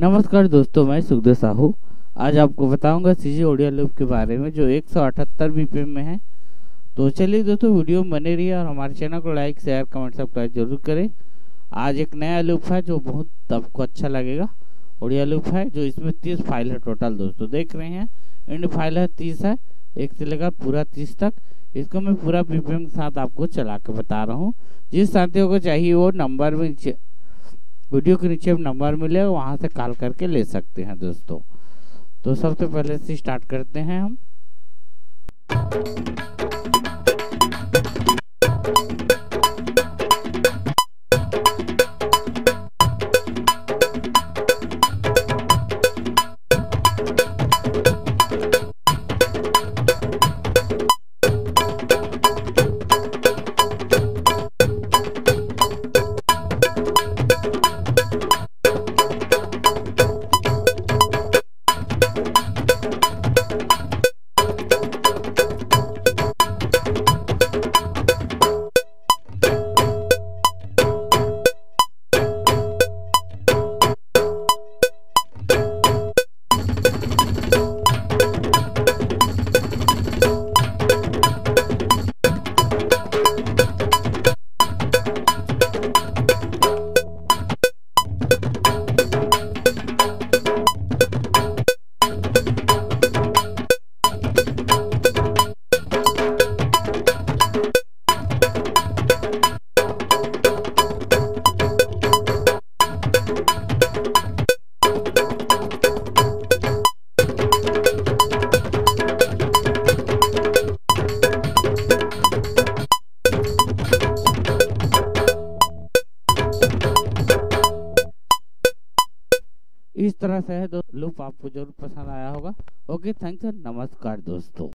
नमस्कार दोस्तों, मैं सुखदेव साहू। आज आपको बताऊंगा सीजी ऑडियो लूप के बारे में जो 178 बीपीएम में है। तो चलिए दोस्तों, वीडियो में बने रहिए और हमारे चैनल को लाइक शेयर कमेंट सब्सक्राइब जरूर करें। आज एक नया लूप है जो बहुत आपको अच्छा लगेगा। ऑडियो लूप है जो इसमें 30 फाइल है टोटल। दोस्तों देख रहे हैं, इंड फाइल है 30 है, 1 से लेकर पूरा 30 तक। इसको मैं पूरा बीपीएम के साथ आपको चला के बता रहा हूँ। जिस साथियों को चाहिए वो नंबर में वीडियो के नीचे नंबर मिलेगा, वहां से कॉल करके ले सकते हैं दोस्तों। तो सबसे पहले से स्टार्ट करते हैं हम। इस तरह से है लूप, आपको जरूर पसंद आया होगा। ओके, थैंक्स, नमस्कार दोस्तों।